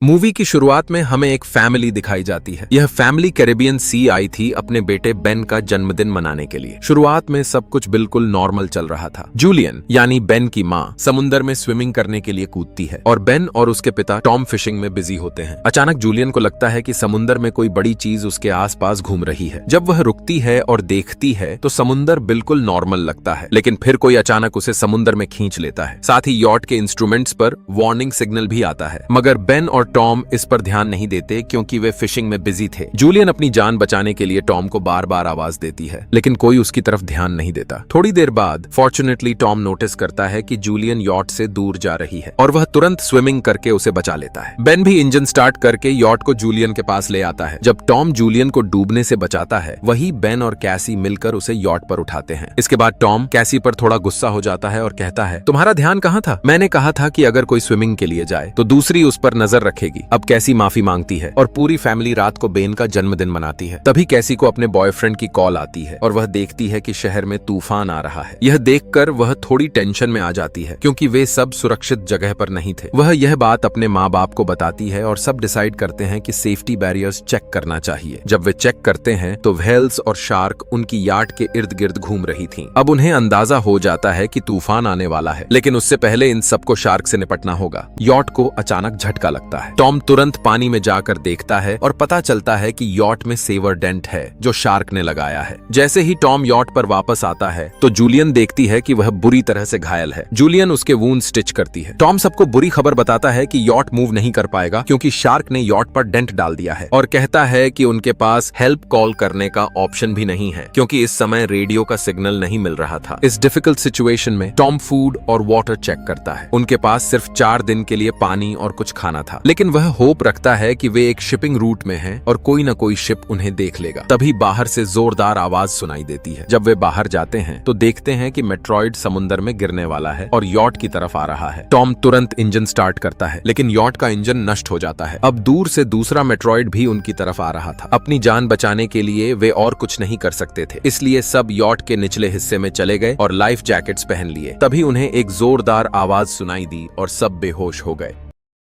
Movie की शुरुआत में हमें एक फैमिली दिखाई जाती है। यह फैमिली कैरेबियन सी आई थी अपने बेटे बेन का जन्मदिन मनाने के लिए। शुरुआत में सब कुछ बिल्कुल नॉर्मल चल रहा था। जूलियन यानी बेन की माँ समुद्र में स्विमिंग करने के लिए कूदती है और बेन और उसके पिता टॉम फिशिंग में बिजी होते हैं। अचानक जूलियन को लगता है कि समुद्र में कोई बड़ी चीज उसके आसपास घूम रही है। जब वह रुकती है और देखती है तो समुद्र बिल्कुल नॉर्मल लगता है, लेकिन फिर कोई अचानक उसे समुद्र में खींच लेता है। साथ ही यॉट के इंस्ट्रूमेंट्स पर वार्निंग सिग्नल भी आता है, मगर बेन और टॉम इस पर ध्यान नहीं देते क्योंकि वे फिशिंग में बिजी थे। जूलियन अपनी जान बचाने के लिए टॉम को बार बार आवाज देती है, लेकिन कोई उसकी तरफ ध्यान नहीं देता। थोड़ी देर बाद फॉर्चुनेटली टॉम नोटिस करता है कि जूलियन यॉट से दूर जा रही है और वह तुरंत स्विमिंग करके उसे बचा लेता है। बेन भी इंजन स्टार्ट करके यॉट को जूलियन के पास ले आता है। जब टॉम जूलियन को डूबने से बचाता है, वही बेन और कैसी मिलकर उसे यॉट पर उठाते हैं। इसके बाद टॉम कैसी पर थोड़ा गुस्सा हो जाता है और कहता है, तुम्हारा ध्यान कहाँ था? मैंने कहा था कि अगर कोई स्विमिंग के लिए जाए तो दूसरी उस पर नजर रखेगी। अब कैसी माफी मांगती है और पूरी फैमिली रात को बेन का जन्मदिन मनाती है। तभी कैसी को अपने बॉयफ्रेंड की कॉल आती है और वह देखती है कि शहर में तूफान आ रहा है। यह देखकर वह थोड़ी टेंशन में आ जाती है क्योंकि वे सब सुरक्षित जगह पर नहीं थे। वह यह बात अपने माँ बाप को बताती है और सब डिसाइड करते हैं कि सेफ्टी बैरियर्स चेक करना चाहिए। जब वे चेक करते हैं तो व्हेल्स और शार्क उनकी याट के इर्द गिर्द घूम रही थीं। अब उन्हें अंदाजा हो जाता है कि तूफान आने वाला है, लेकिन उससे पहले इन सबको शार्क से निपटना होगा। यॉट को अचानक झटका लगता है। टॉम तुरंत पानी में जाकर देखता है और पता चलता है कि यॉट में सेवर डेंट है जो शार्क ने लगाया है। जैसे ही टॉम यॉट पर वापस आता है तो जूलियन देखती है कि वह बुरी तरह से घायल है। जूलियन उसके वूंड स्टिच करती है। टॉम सबको बुरी खबर बताता है कि यॉट मूव नहीं कर पाएगा क्योंकि शार्क ने यॉट पर डेंट डाल दिया है और कहता है कि उनके पास हेल्प कॉल करने का ऑप्शन भी नहीं है क्योंकि इस समय रेडियो का सिग्नल नहीं मिल रहा था। इस डिफिकल्ट सिचुएशन में टॉम फूड और वाटर चेक करता है। उनके पास सिर्फ 4 दिन के लिए पानी और कुछ खाना था, लेकिन वह होप रखता है कि वे एक शिपिंग रूट में हैं और कोई न कोई शिप उन्हें देख लेगा। तभी बाहर से जोरदार आवाज सुनाई देती है। जब वे बाहर जाते हैं तो देखते हैं कि मेट्रॉइड समुद्र में गिरने वाला है और यॉट की तरफ आ रहा है। टॉम तुरंत इंजन स्टार्ट करता है, लेकिन यॉट का इंजन नष्ट हो जाता है। अब दूर से दूसरा मेट्रॉइड भी उनकी तरफ आ रहा था। अपनी जान बचाने के लिए वे और कुछ नहीं कर सकते थे, इसलिए सब यॉट के निचले हिस्से में चले गए और लाइफ जैकेट्स पहन लिए। तभी उन्हें एक जोरदार आवाज सुनाई दी और सब बेहोश हो गए।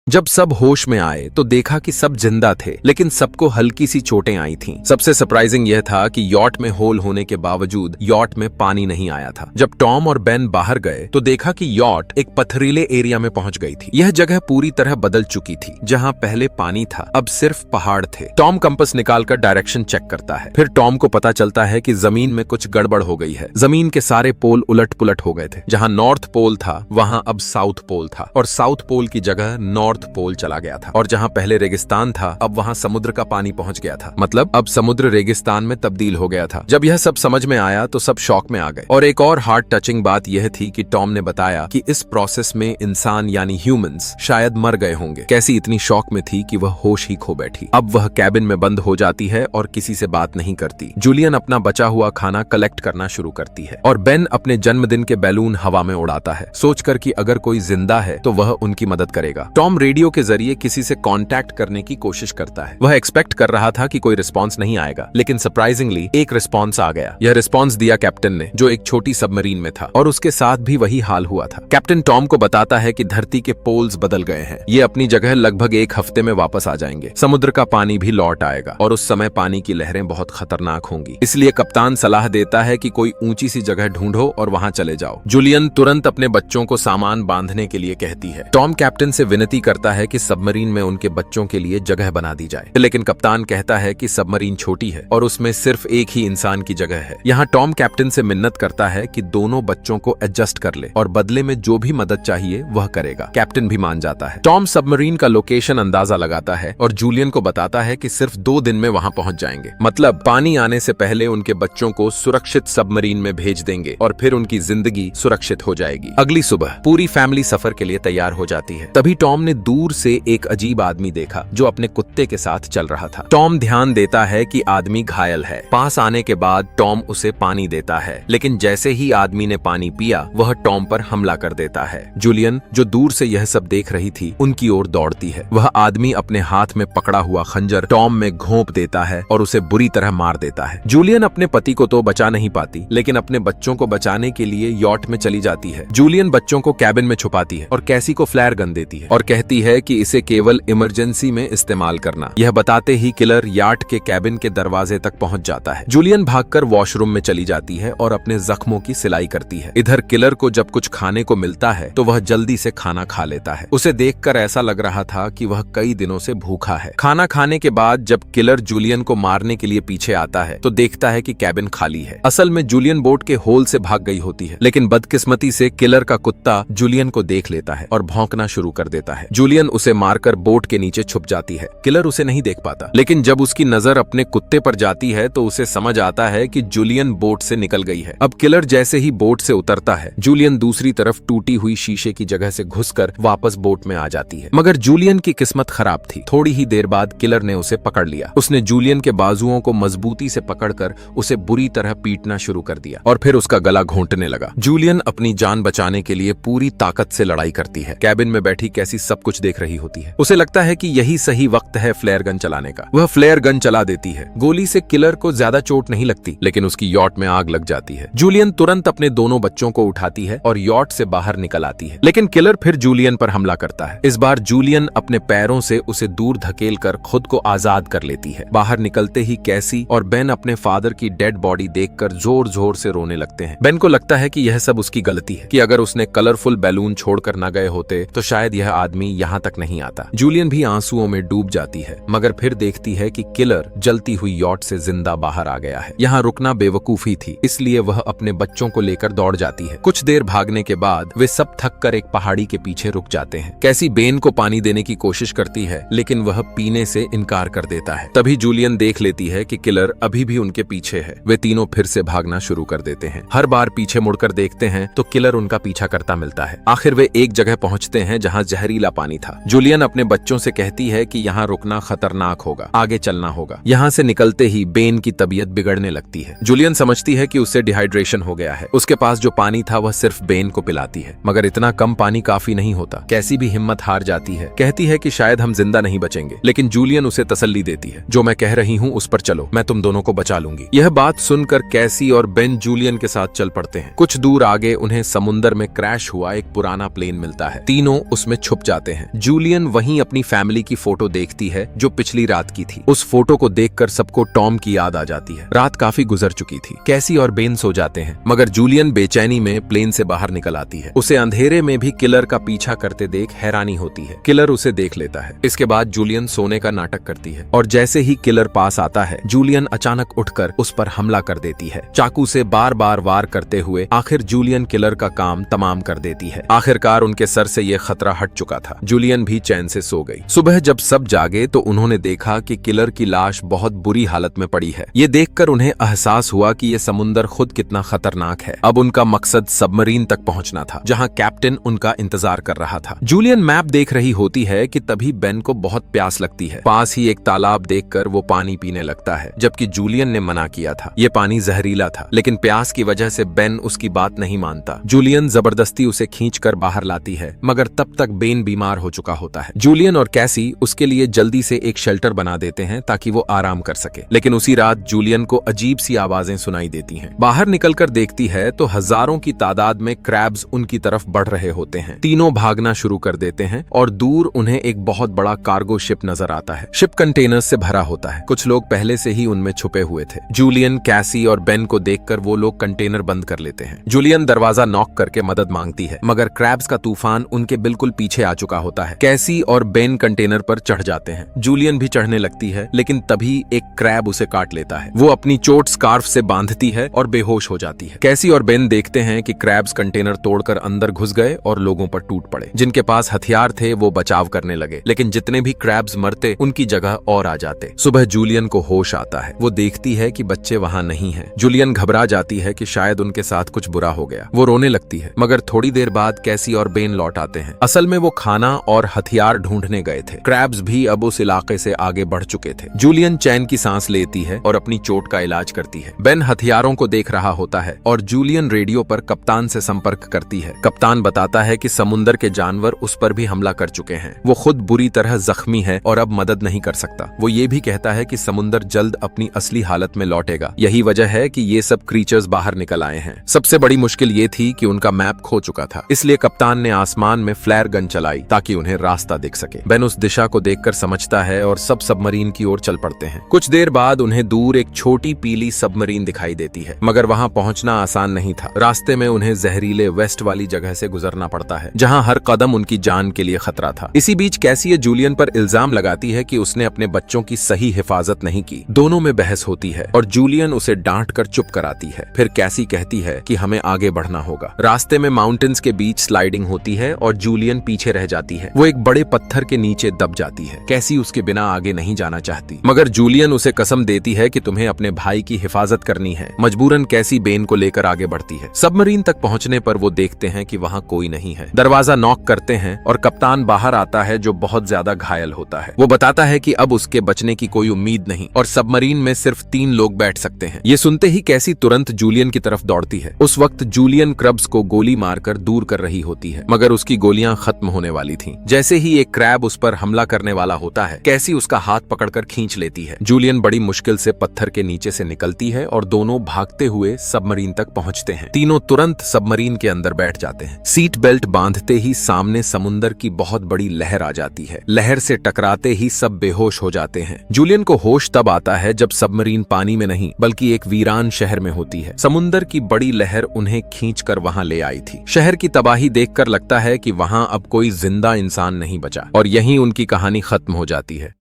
जब सब होश में आए तो देखा कि सब जिंदा थे, लेकिन सबको हल्की सी चोटें आई थीं। सबसे सरप्राइजिंग यह था कि यॉट में होल होने के बावजूद यॉट में पानी नहीं आया था। जब टॉम और बेन बाहर गए तो देखा कि यॉट एक पथरीले एरिया में पहुंच गई थी। यह जगह पूरी तरह बदल चुकी थी। जहां पहले पानी था, अब सिर्फ पहाड़ थे। टॉम कंपास निकालकर डायरेक्शन चेक करता है। फिर टॉम को पता चलता है कि जमीन में कुछ गड़बड़ हो गई है। जमीन के सारे पोल उलट पुलट हो गए थे। जहां नॉर्थ पोल था वहां अब साउथ पोल था और साउथ पोल की जगह नॉर्थ पोल चला गया था। और जहां पहले रेगिस्तान था अब वहां समुद्र का पानी पहुंच गया था। मतलब अब समुद्र रेगिस्तान में तब्दील हो गया था। जब यह सब समझ में आया तो सब शॉक में आ गए। और एक और हार्ट टचिंग बात यह थी कि टॉम ने बताया कि इस प्रोसेस में इंसान यानी ह्यूमंस शायद मर गए होंगे। कैसी इतनी शॉक में थी कि वह होश ही खो बैठी। अब वह कैबिन में बंद हो जाती है और किसी से बात नहीं करती। जूलियन अपना बचा हुआ खाना कलेक्ट करना शुरू करती है और बेन अपने जन्मदिन के बैलून हवा में उड़ाता है, सोचकर कि अगर कोई जिंदा है तो वह उनकी मदद करेगा। टॉम रेडियो के जरिए किसी से कांटेक्ट करने की कोशिश करता है। वह एक्सपेक्ट कर रहा था कि कोई रिस्पांस नहीं आएगा, लेकिन सरप्राइजिंगली एक रिस्पांस आ गया। यह रिस्पांस दिया कैप्टन ने, जो एक छोटी सबमरीन में था, और उसके साथ भी वही हाल हुआ था। कैप्टन टॉम को बताता है कि धरती के पोल्स बदल गए हैं। ये अपनी जगह लगभग 1 हफ्ते में वापस आ जाएंगे। समुद्र का पानी भी लौट आएगा और उस समय पानी की लहरें बहुत खतरनाक होंगी। इसलिए कप्तान सलाह देता है कि कोई ऊंची सी जगह ढूंढो और वहां चले जाओ। जूलियन तुरंत अपने बच्चों को सामान बांधने के लिए कहती है। टॉम कैप्टन से विनती करता है कि सबमरीन में उनके बच्चों के लिए जगह बना दी जाए, लेकिन कप्तान कहता है कि सबमरीन छोटी है और उसमें सिर्फ एक ही इंसान की जगह है। यहाँ टॉम कैप्टन से मिन्नत करता है कि दोनों बच्चों को एडजस्ट कर ले और बदले में जो भी मदद चाहिए वह करेगा। कैप्टन भी मान जाता है। टॉम सबमरीन का लोकेशन अंदाजा लगाता है और जूलियन को बताता है कि सिर्फ 2 दिन में वहां पहुंच जाएंगे। मतलब पानी आने से पहले उनके बच्चों को सुरक्षित सबमरीन में भेज देंगे और फिर उनकी जिंदगी सुरक्षित हो जाएगी। अगली सुबह पूरी फैमिली सफर के लिए तैयार हो जाती है। तभी टॉम ने दूर से एक अजीब आदमी देखा जो अपने कुत्ते के साथ चल रहा था। टॉम ध्यान देता है कि आदमी घायल है। पास आने के बाद टॉम उसे पानी देता है, लेकिन जैसे ही आदमी ने पानी पिया वह टॉम पर हमला कर देता है। जूलियन, जो दूर से यह सब देख रही थी, उनकी ओर दौड़ती है। वह आदमी अपने हाथ में पकड़ा हुआ खंजर टॉम में घोंप देता है और उसे बुरी तरह मार देता है। जूलियन अपने पति को तो बचा नहीं पाती, लेकिन अपने बच्चों को बचाने के लिए यॉट में चली जाती है। जूलियन बच्चों को कैबिन में छुपाती है और कैसी को फ्लेयर गन देती है और कहती कहती है कि इसे केवल इमरजेंसी में इस्तेमाल करना। यह बताते ही किलर याट के कैबिन के दरवाजे तक पहुंच जाता है। जूलियन भागकर वॉशरूम में चली जाती है और अपने जख्मों की सिलाई करती है। इधर किलर को जब कुछ खाने को मिलता है तो वह जल्दी से खाना खा लेता है। उसे देखकर ऐसा लग रहा था कि वह कई दिनों से भूखा है। खाना खाने के बाद जब किलर जूलियन को मारने के लिए पीछे आता है तो देखता है कि कैबिन खाली है। असल में जूलियन बोट के होल से भाग गई होती है, लेकिन बदकिस्मती से किलर का कुत्ता जूलियन को देख लेता है और भौंकना शुरू कर देता है। जूलियन उसे मारकर बोट के नीचे छुप जाती है। किलर उसे नहीं देख पाता, लेकिन जब उसकी नजर अपने कुत्ते पर जाती है तो उसे समझ आता है कि जूलियन बोट से निकल गई है। अब किलर जैसे ही बोट से उतरता है, जूलियन दूसरी तरफ टूटी हुई शीशे की जगह से घुसकर वापस बोट में आ जाती है। मगर जूलियन की किस्मत खराब थी। थोड़ी ही देर बाद किलर ने उसे पकड़ लिया। उसने जूलियन के बाजुओं को मजबूती से पकड़कर उसे बुरी तरह पीटना शुरू कर दिया और फिर उसका गला घोंटने लगा। जूलियन अपनी जान बचाने के लिए पूरी ताकत से लड़ाई करती है। कैबिन में बैठी कैसी सब कुछ देख रही होती है। उसे लगता है कि यही सही वक्त है फ्लेयर गन चलाने का। वह फ्लेयर गन चला देती है। गोली से किलर को ज्यादा चोट नहीं लगती, लेकिन उसकी यॉट में आग लग जाती है। जूलियन तुरंत अपने दोनों बच्चों को उठाती है और यॉट से बाहर निकल आती है, लेकिन किलर फिर जूलियन पर हमला करता है। इस बार जूलियन अपने पैरों से उसे दूर धकेलकर खुद को आजाद कर लेती है। बाहर निकलते ही कैसी और बेन अपने फादर की डेड बॉडी देखकर जोर जोर से रोने लगते हैं। बेन को लगता है कि यह सब उसकी गलती है, कि अगर उसने कलरफुल बैलून छोड़कर न गए होते तो शायद यह आदमी यहाँ तक नहीं आता। जूलियन भी आंसुओं में डूब जाती है, मगर फिर देखती है कि किलर जलती हुई यॉट से जिंदा बाहर आ गया है। यहाँ रुकना बेवकूफी थी, इसलिए वह अपने बच्चों को लेकर दौड़ जाती है। कुछ देर भागने के बाद वे सब थक कर एक पहाड़ी के पीछे रुक जाते हैं। कैसी बेन को पानी देने की कोशिश करती है, लेकिन वह पीने से इनकार कर देता है। तभी जूलियन देख लेती है कि किलर अभी भी उनके पीछे है। वे तीनों फिर से भागना शुरू कर देते हैं। हर बार पीछे मुड़कर देखते हैं तो किलर उनका पीछा करता मिलता है। आखिर वे एक जगह पहुंचते हैं जहां जहरीला पानी था। जूलियन अपने बच्चों से कहती है कि यहाँ रुकना खतरनाक होगा, आगे चलना होगा। यहाँ से निकलते ही बेन की तबीयत बिगड़ने लगती है। जूलियन समझती है कि उससे डिहाइड्रेशन हो गया है। उसके पास जो पानी था वह सिर्फ बेन को पिलाती है, मगर इतना कम पानी काफी नहीं होता। कैसी भी हिम्मत हार जाती है, कहती है कि शायद हम जिंदा नहीं बचेंगे, लेकिन जूलियन उसे तसल्ली देती है। जो मैं कह रही हूँ उस पर चलो, मैं तुम दोनों को बचा लूंगी। यह बात सुनकर कैसी और बेन जूलियन के साथ चल पड़ते हैं। कुछ दूर आगे उन्हें समुद्र में क्रैश हुआ एक पुराना प्लेन मिलता है। तीनों उसमें छुप जाते हैं। जूलियन वहीं अपनी फैमिली की फोटो देखती है जो पिछली रात की थी। उस फोटो को देखकर सबको टॉम की याद आ जाती है। रात काफी गुजर चुकी थी। कैसी और बेन सो जाते हैं, मगर जूलियन बेचैनी में प्लेन से बाहर निकल आती है। उसे अंधेरे में भी किलर का पीछा करते देख हैरानी होती है। किलर उसे देख लेता है। इसके बाद जूलियन सोने का नाटक करती है और जैसे ही किलर पास आता है, जूलियन अचानक उठकर उस पर हमला कर देती है। चाकू से बार बार वार करते हुए आखिर जूलियन किलर का काम तमाम कर देती है। आखिरकार उनके सर से यह खतरा हट चुका था। जूलियन भी चैन से सो गई। सुबह जब सब जागे तो उन्होंने देखा कि किलर की लाश बहुत बुरी हालत में पड़ी है। ये देखकर उन्हें एहसास हुआ कि यह समुंदर खुद कितना खतरनाक है। अब उनका मकसद सबमरीन तक पहुंचना था, जहां कैप्टन उनका इंतजार कर रहा था। जूलियन मैप देख रही होती है कि तभी बेन को बहुत प्यास लगती है। पास ही एक तालाब देखकर वो पानी पीने लगता है, जबकि जूलियन ने मना किया था। ये पानी जहरीला था, लेकिन प्यास की वजह से बेन उसकी बात नहीं मानता। जूलियन जबरदस्ती उसे खींचकर बाहर लाती है, मगर तब तक बेन बीमार हो चुका होता है। जूलियन और कैसी उसके लिए जल्दी से एक शेल्टर बना देते हैं ताकि वो आराम कर सके। लेकिन उसी रात जूलियन को अजीब सी आवाजें सुनाई देती हैं। बाहर निकलकर देखती है तो हजारों की तादाद में क्रैब्स उनकी तरफ बढ़ रहे होते हैं। तीनों भागना शुरू कर देते हैं और दूर उन्हें एक बहुत बड़ा कार्गो शिप नजर आता है। शिप कंटेनर्स से भरा होता है। कुछ लोग पहले से ही उनमें छुपे हुए थे। जूलियन, कैसी और बेन को देखकर वो लोग कंटेनर बंद कर लेते हैं। जूलियन दरवाजा नॉक करके मदद मांगती है, मगर क्रैब्स का तूफान उनके बिल्कुल पीछे आ चुका होता है। कैसी और बेन कंटेनर पर चढ़ जाते हैं। जूलियन भी चढ़ने लगती है, लेकिन तभी एक क्रैब उसे काट लेता है। वो अपनी चोट स्कार्फ से बांधती है और बेहोश हो जाती है। कैसी और बेन देखते हैं कि क्रैब्स कंटेनर तोड़कर अंदर घुस गए और लोगों पर टूट पड़े। जिनके पास हथियार थे वो बचाव करने लगे, लेकिन जितने भी क्रैब्स मरते उनकी जगह और आ जाते। सुबह जूलियन को होश आता है। वो देखती है कि बच्चे वहां नहीं हैं। जूलियन घबरा जाती है कि शायद उनके साथ कुछ बुरा हो गया। वो रोने लगती है, मगर थोड़ी देर बाद कैसी और बेन लौट आते हैं। असल में वो खाना और हथियार ढूंढने गए थे। क्रैब्स भी अब उस इलाके से आगे बढ़ चुके थे। जूलियन चैन की सांस लेती है और अपनी चोट का इलाज करती है। बेन हथियारों को देख रहा होता है और जूलियन रेडियो पर कप्तान से संपर्क करती है। कप्तान बताता है कि समुंदर के जानवर उस पर भी हमला कर चुके हैं। वो खुद बुरी तरह जख्मी है और अब मदद नहीं कर सकता। वो ये भी कहता है कि समुंदर जल्द अपनी असली हालत में लौटेगा। यही वजह है कि ये सब क्रीचर्स बाहर निकल आए हैं। सबसे बड़ी मुश्किल ये थी कि उनका मैप खो चुका था, इसलिए कप्तान ने आसमान में फ्लेयर गन चलाई ताकि ताकि उन्हें रास्ता दिख सके। बेन उस दिशा को देखकर समझता है और सब सबमरीन की ओर चल पड़ते हैं। कुछ देर बाद उन्हें दूर एक छोटी पीली सबमरीन दिखाई देती है, मगर वहां पहुंचना आसान नहीं था। रास्ते में उन्हें जहरीले वेस्ट वाली जगह से गुजरना पड़ता है, जहां हर कदम उनकी जान के लिए खतरा था। इसी बीच कैसी जूलियन पर इल्जाम लगाती है कि उसने अपने बच्चों की सही हिफाजत नहीं की। दोनों में बहस होती है और जूलियन उसे डांट कर चुप कराती है। फिर कैसी कहती है कि हमें आगे बढ़ना होगा। रास्ते में माउंटेन्स के बीच स्लाइडिंग होती है और जूलियन पीछे रह जाती है। वो एक बड़े पत्थर के नीचे दब जाती है। कैसी उसके बिना आगे नहीं जाना चाहती, मगर जूलियन उसे कसम देती है कि तुम्हें अपने भाई की हिफाजत करनी है। मजबूरन कैसी बेन को लेकर आगे बढ़ती है। सबमरीन तक पहुंचने पर वो देखते हैं कि वहां कोई नहीं है। दरवाजा नॉक करते हैं और कप्तान बाहर आता है, जो बहुत ज्यादा घायल होता है। वो बताता है कि अब उसके बचने की कोई उम्मीद नहीं और सबमरीन में सिर्फ 3 लोग बैठ सकते हैं। ये सुनते ही कैसी तुरंत जूलियन की तरफ दौड़ती है। उस वक्त जूलियन क्रब्स को गोली मारकर दूर कर रही होती है, मगर उसकी गोलियां खत्म होने वाली थीं। जैसे ही एक क्रैब उस पर हमला करने वाला होता है, कैसी उसका हाथ पकड़कर खींच लेती है। जूलियन बड़ी मुश्किल से पत्थर के नीचे से निकलती है और दोनों भागते हुए सबमरीन तक पहुंचते हैं। तीनों तुरंत सबमरीन के अंदर बैठ जाते हैं। सीट बेल्ट बांधते ही सामने समुंदर की बहुत बड़ी लहर आ जाती है। लहर से टकराते ही सब बेहोश हो जाते हैं। जूलियन को होश तब आता है जब सबमरीन पानी में नहीं बल्कि एक वीरान शहर में होती है। समुंदर की बड़ी लहर उन्हें खींचकर वहां ले आई थी। शहर की तबाही देखकर लगता है कि वहां अब कोई जिंदा इंसान नहीं बचा और यहीं उनकी कहानी खत्म हो जाती है।